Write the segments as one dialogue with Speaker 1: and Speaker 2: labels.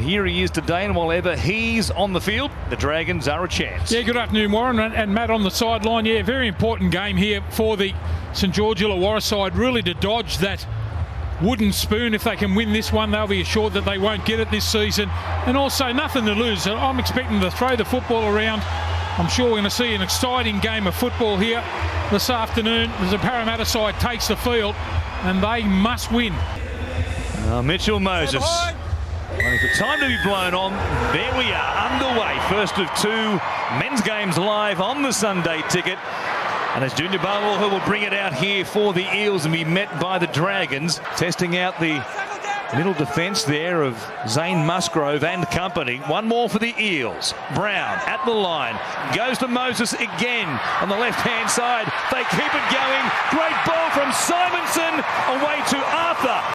Speaker 1: here he is today, and while ever he's on the field, the Dragons are a chance.
Speaker 2: Yeah, good afternoon, Warren, and Matt on the sideline. Yeah, very important game here for the St George Illawarra side, really to dodge that wooden spoon. If they can win this one, they'll be assured that they won't get it this season, and also nothing to lose. I'm expecting to throw the football around. I'm sure we're going to see an exciting game of football here this afternoon as the Parramatta side takes the field, and they must win.
Speaker 1: Mitchell Moses, waiting for time to be blown on. There we are, underway. First of two men's games live on the Sunday ticket. And as Junior Barwell will bring it out here for the Eels and be met by the Dragons, testing out the middle defence there of Zane Musgrove and company. One more for the Eels. Brown at the line. Goes to Moses again on the left-hand side. They keep it going. Great ball from Simonson away to Arthur.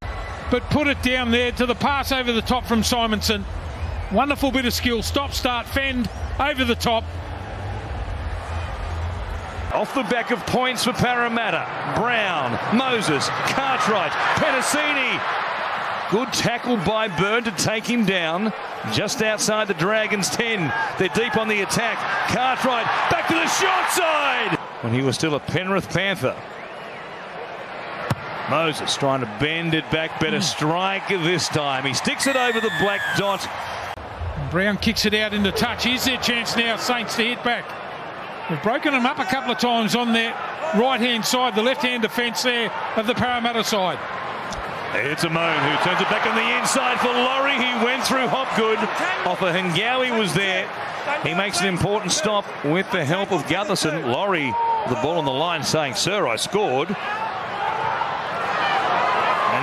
Speaker 2: But put it down there to the pass over the top from Simonson. Wonderful bit of skill. Stop, start, fend, over the top.
Speaker 1: Off the back of points for Parramatta. Brown, Moses, Cartwright, Penasini. Good tackle by Byrne to take him down. Just outside the Dragons' 10. They're deep on the attack. Cartwright back to the short side. When he was still a Penrith Panther. Moses trying to bend it back. Better strike this time. He sticks it over the black dot.
Speaker 2: Brown kicks it out into touch. Here's their chance now, Saints, to hit back. They've broken them up a couple of times on their right-hand side, the left-hand defence there of the Parramatta side.
Speaker 1: It's Amon who turns it back on the inside for Laurie. He went through Hopgood. Offa Hengawi was there. He makes an important stop with the help of Gutherson. Laurie, the ball on the line, saying, "Sir, I scored." And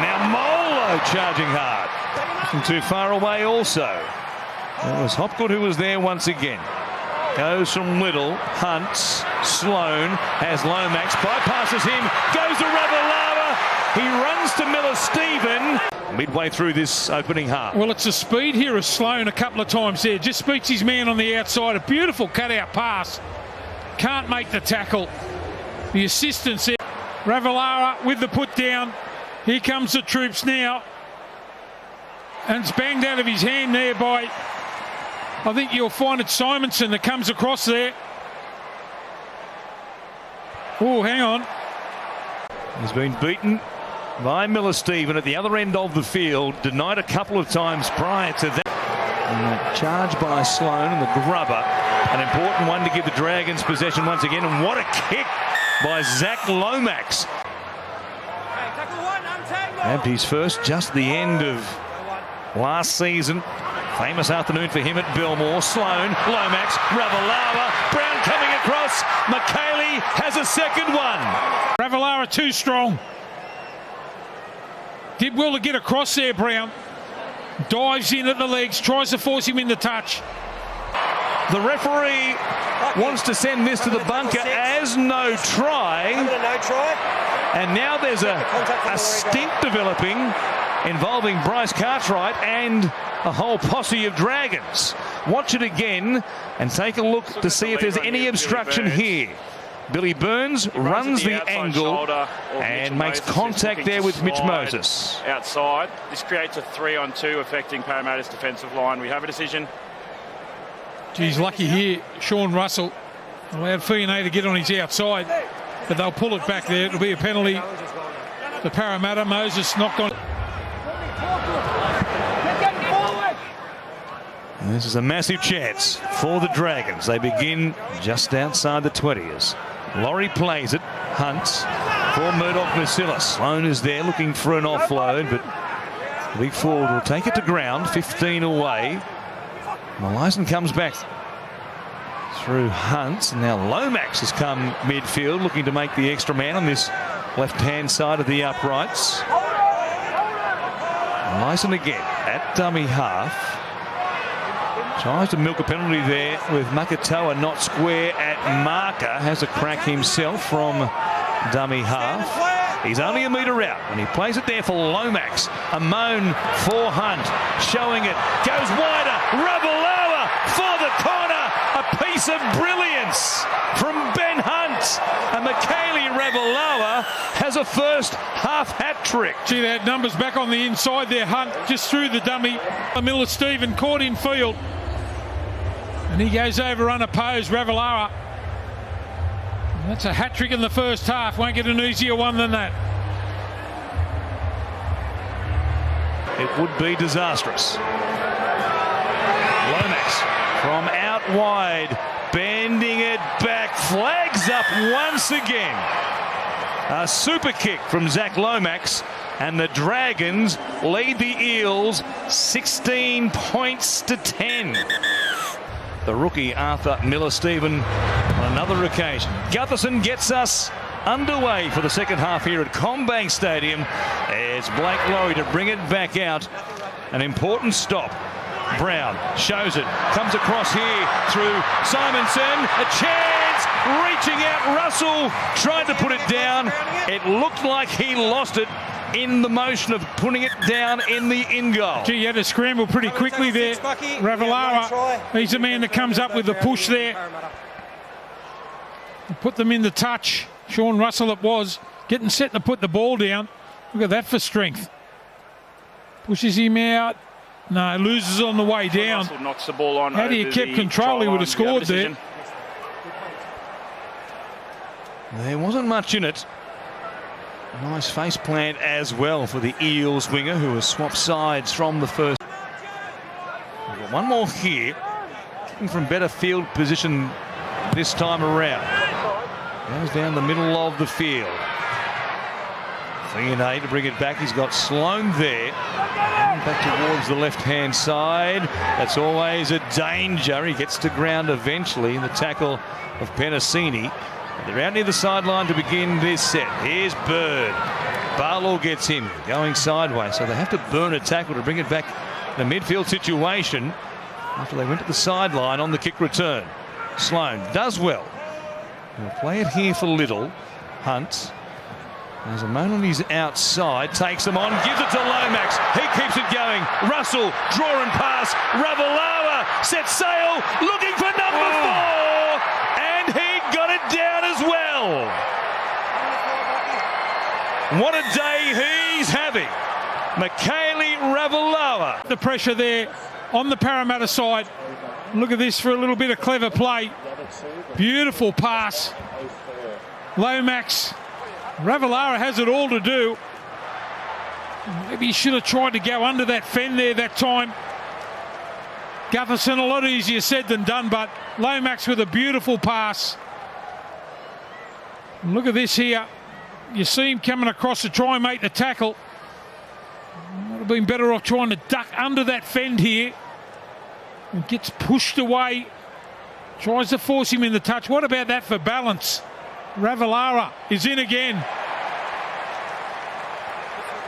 Speaker 1: now Molo charging hard. Wasn't too far away also. It was Hopgood who was there once again. Goes from Little, hunts, Sloan, has Lomax, bypasses him, goes to Ravalawa. He runs to Miller-Stephen midway through this opening half.
Speaker 2: Well, it's the speed here of Sloan a couple of times there. Just speaks his man on the outside. A beautiful cutout pass. Can't make the tackle. The assistance there. Ravalawa with the put down. Here comes the troops now. And it's banged out of his hand there by, I think you'll find it's Simonson that comes across there. Oh, hang on.
Speaker 1: He's been beaten by Miller-Stephen at the other end of the field, denied a couple of times prior to that. And that charge by Sloan and the grubber, an important one to give the Dragons possession once again. And what a kick by Zach Lomax. Grabbed his first just the end of last season. Famous afternoon for him at Belmore. Sloan, Lomax, Ravalawa, Brown coming across. McKaylee has a second one.
Speaker 2: Ravalawa too strong. Did well to get across there, Brown. Dives in at the legs, tries to force him into touch.
Speaker 1: The referee wants to send this to the bunker as no try. And now there's a stint developing involving Bryce Cartwright and a whole posse of Dragons. Watch it again and take a look to see if there's any obstruction here. Billy Burns runs the angle and makes contact there with Mitch Moses.
Speaker 3: Outside. This creates a 3-on-2 affecting Parramatta's defensive line. We have a decision.
Speaker 2: Geez, lucky here. Sean Russell allowed Fionney to get on his outside, but they'll pull it back there. It'll be a penalty for Parramatta. Moses knocked on.
Speaker 1: And this is a massive chance for the Dragons. They begin just outside the 20s. Laurie plays it, hunts for Murdoch-Masila. Sloan is there looking for an offload, but the big forward will take it to ground, 15 away. Maleisen comes back through Hunt. Now Lomax has come midfield looking to make the extra man on this left-hand side of the uprights. Maleisen again at dummy half. Tries to milk a penalty there with Makatoa not square at marker. Has a crack himself from dummy half. He's only a metre out and he plays it there for Lomax. A moan for Hunt. Showing it. Goes wider. Ravalawa for the corner. A piece of brilliance from Ben Hunt. and Michaeli Ravalawa has a first half hat trick.
Speaker 2: Gee, they had numbers back on the inside there. Hunt just through the dummy. Miller-Stephen caught in field. And he goes over unopposed, Ravalawa. That's a hat trick in the first half. Won't get an easier one than that.
Speaker 1: It would be disastrous. Lomax from out wide, bending it back, flags up once again. A super kick from Zach Lomax, and the Dragons lead the Eels 16 points to 10. The rookie Arthur Miller-Stephen on another occasion. Gutherson gets us underway for the second half here at Combank Stadium. It's Blake Laurie to bring it back out. An important stop. Brown shows it, comes across here through Simonson, a chance, reaching out, Russell tried to put it down. It looked like he lost it in the motion of putting it down in the in goal.
Speaker 2: Gee, he had to scramble pretty quickly there. Ravalawa, he's the man that comes up with the push there. Put them in the touch. Sean Russell it was, getting set to put the ball down. Look at that for strength. Pushes him out. No, loses on the way down.
Speaker 3: Russell knocks the ball on.
Speaker 2: Had he kept control, he would have scored there.
Speaker 1: There wasn't much in it. Nice face plant as well for the Eels winger, who has swapped sides from the first. We've got one more here, looking from better field position this time around. Goes down the middle of the field. 3-8 to bring it back. He's got Sloan there. Back towards the left-hand side. That's always a danger. He gets to ground eventually in the tackle of Penasini. They're out near the sideline to begin this set. Here's Bird. Barlow gets him going sideways. So they have to burn a tackle to bring it back in a midfield situation after they went to the sideline on the kick return. Sloan does well. He'll play it here for Little. Hunt. There's a man on his outside, takes them on, gives it to Lomax. He keeps it going. Russell, draw and pass. Ravalawa sets sail, looking for number 4, and he got it down as well. What a day he's having. Michaeli Ravalawa.
Speaker 2: The pressure there on the Parramatta side. Look at this for a little bit of clever play. Beautiful pass. Lomax. Ravalawa has it all to do. Maybe he should have tried to go under that fend there that time. Gutherson, a lot easier said than done, but Lomax with a beautiful pass. And look at this here. You see him coming across to try and make the tackle. Would have been better off trying to duck under that fend here. And gets pushed away. Tries to force him in the touch. What about that for balance? Ravalawa is in again.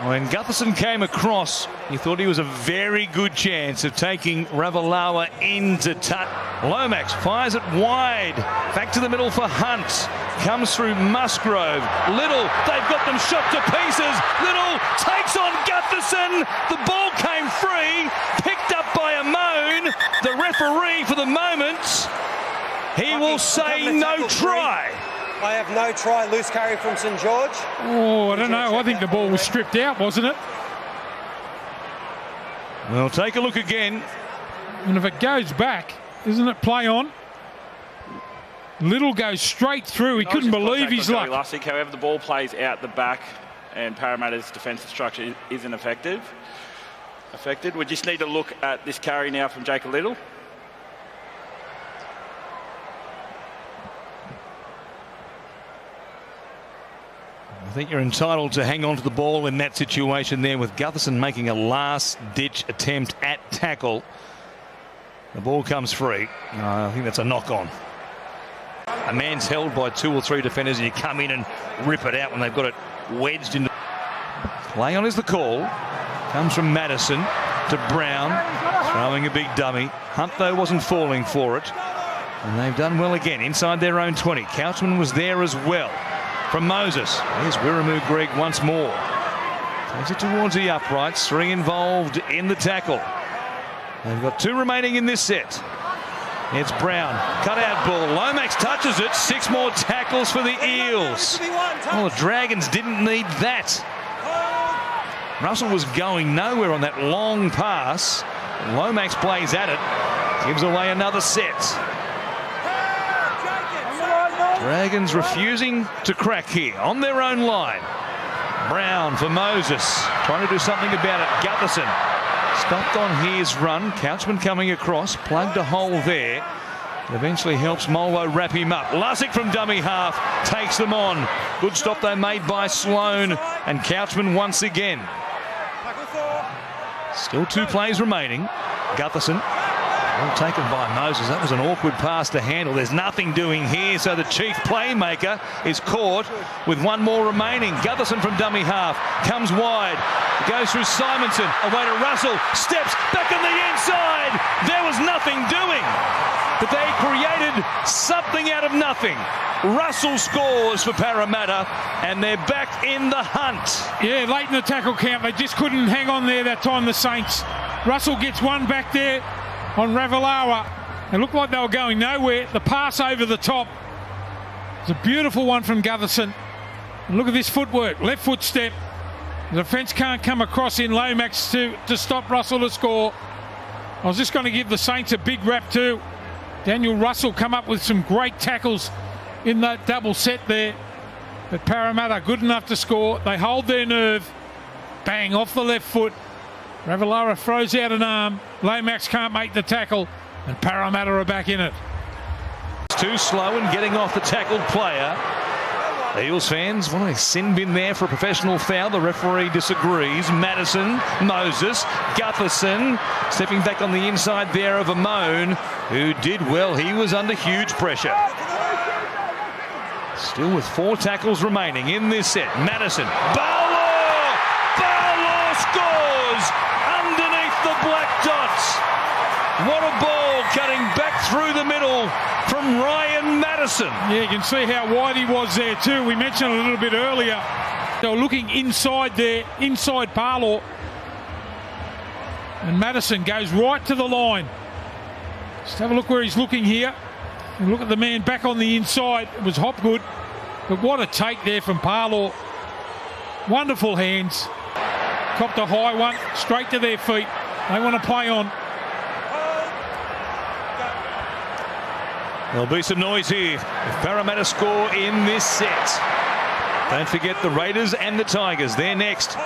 Speaker 1: When Gutherson came across, you thought he was a very good chance of taking Ravalawa into touch. Lomax fires it wide. Back to the middle for Hunt. Comes through Musgrove. Little, they've got them shot to pieces. Little takes on Gutherson. The ball came free. Picked up by Amon. The referee for the moment, he will say no try.
Speaker 4: I have no try, loose carry from St George.
Speaker 2: Oh, I don't know. I think the ball was stripped out, wasn't it?
Speaker 1: Well, take a look again.
Speaker 2: And if it goes back, isn't it play on? Little goes straight through. He couldn't believe his luck.
Speaker 3: However, the ball plays out the back and Parramatta's defensive structure isn't affected. We just need to look at this carry now from Jacob Little.
Speaker 1: I think you're entitled to hang on to the ball in that situation there, with Gutherson making a last-ditch attempt at tackle. The ball comes free. I think that's a knock-on. A man's held by 2 or 3 defenders, and you come in and rip it out when they've got it wedged into. Play on is the call. Comes from Madison to Brown, throwing a big dummy. Hunt, though, wasn't falling for it. And they've done well again inside their own 20. Couchman was there as well. From Moses. Here's Wiramu Greg once more. Takes it towards the uprights. 3 involved in the tackle. They've got 2 remaining in this set. It's Brown. Cut-out ball. Lomax touches it. 6 more tackles for the Eels. Well, the Dragons didn't need that. Russell was going nowhere on that long pass. Lomax plays at it. Gives away another set. Dragons refusing to crack here on their own line. Brown for Moses. Trying to do something about it. Gutherson stopped on his run. Couchman coming across. Plugged a hole there. Eventually helps Molwo wrap him up. Lussick from dummy half takes them on. Good stop they made by Sloan. And Couchman once again. Still 2 plays remaining. Gutherson. Well taken by Moses. That was an awkward pass to handle. There's nothing doing here, so the chief playmaker is caught with 1 more remaining. Gutherson from dummy half comes wide. Goes through Simonson. Away to Russell. Steps back on the inside. There was nothing doing. But they created something out of nothing. Russell scores for Parramatta, and they're back in the hunt.
Speaker 2: Yeah, late in the tackle count, they just couldn't hang on there that time, the Saints. Russell gets one back there on Ravalawa. It looked like they were going nowhere. The pass over the top. It's a beautiful one from Gutherson. And look at this footwork. Left foot step. The defence can't come across in Lomax to stop Russell to score. I was just going to give the Saints a big rap too. Daniel Russell come up with some great tackles in that double set there. But Parramatta good enough to score. They hold their nerve. Bang, off the left foot. Ravalawa throws out an arm. Lomax can't make the tackle. And Parramatta are back in it.
Speaker 1: It's too slow in getting off the tackled player. Eels fans want a sin bin there for a professional foul. The referee disagrees. Madison, Moses, Gutherson stepping back on the inside there of Amone, who did well. He was under huge pressure. Still with 4 tackles remaining in this set. Madison, Barlaw! Barlaw scores underneath the black dots. What a ball cutting back through the middle from Ryan Madison.
Speaker 2: Yeah, you can see how wide he was there too. We mentioned a little bit earlier. They were looking inside there, inside Barlaw. And Madison goes right to the line. Just have a look where he's looking here. And look at the man back on the inside. It was Hopgood. But what a take there from Barlaw. Wonderful hands. Copped a high one, straight to their feet. They want to play on.
Speaker 1: There'll be some noise here if Parramatta score in this set. Don't forget the Raiders and the Tigers. They're next.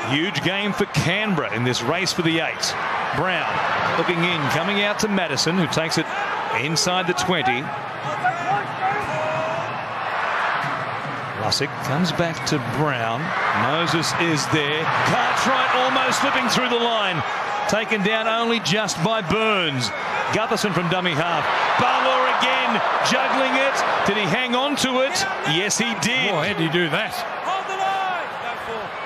Speaker 1: Huge game for Canberra in this race for the 8. Brown looking in, coming out to Madison, who takes it inside the 20. Lussick comes back to Brown. Moses is there. Cartwright almost slipping through the line. Taken down only just by Burns. Gutherson from dummy half. Barlaw again, juggling it. Did he hang on to it? Yes, he did.
Speaker 2: Oh, how did he do that?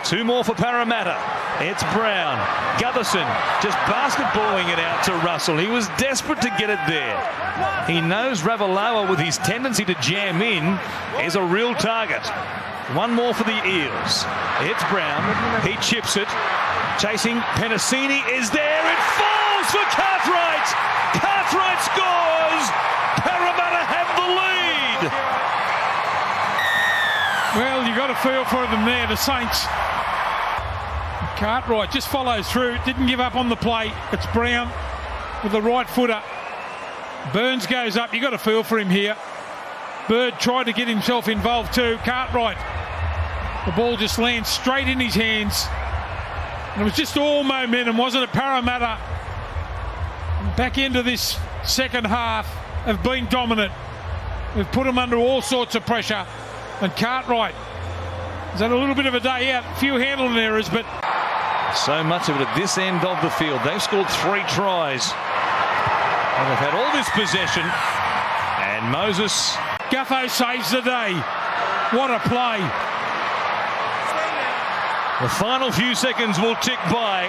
Speaker 1: 2 more for Parramatta. It's Brown. Gutherson just basketballing it out to Russell. He was desperate to get it there. He knows Ravalawa, with his tendency to jam in, is a real target. 1 more for the Eels. It's Brown. He chips it. Chasing Penasini is there. It falls for Cartwright. Cartwright scores. Parramatta have the lead.
Speaker 2: Well, you got a feel for them there, the Saints. Cartwright just follows through. Didn't give up on the play. It's Brown with the right footer. Burns goes up. You got a feel for him here. Bird tried to get himself involved too. Cartwright. The ball just lands straight in his hands. And it was just all momentum, wasn't it? Parramatta back into this second half have been dominant. We've put them under all sorts of pressure. And Cartwright has had a little bit of a day out. A few handling errors, but
Speaker 1: so much of it at this end of the field. They've scored 3 tries. And they've had all this possession. And Moses.
Speaker 2: Gutho saves the day. What a play.
Speaker 1: The final few seconds will tick by.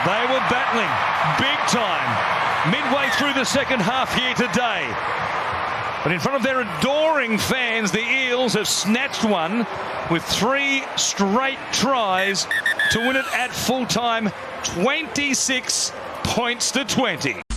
Speaker 1: They were battling big time midway through the second half here today. But in front of their adoring fans, the Eels have snatched one with 3 straight tries to win it at full time. 26 points. points to 20.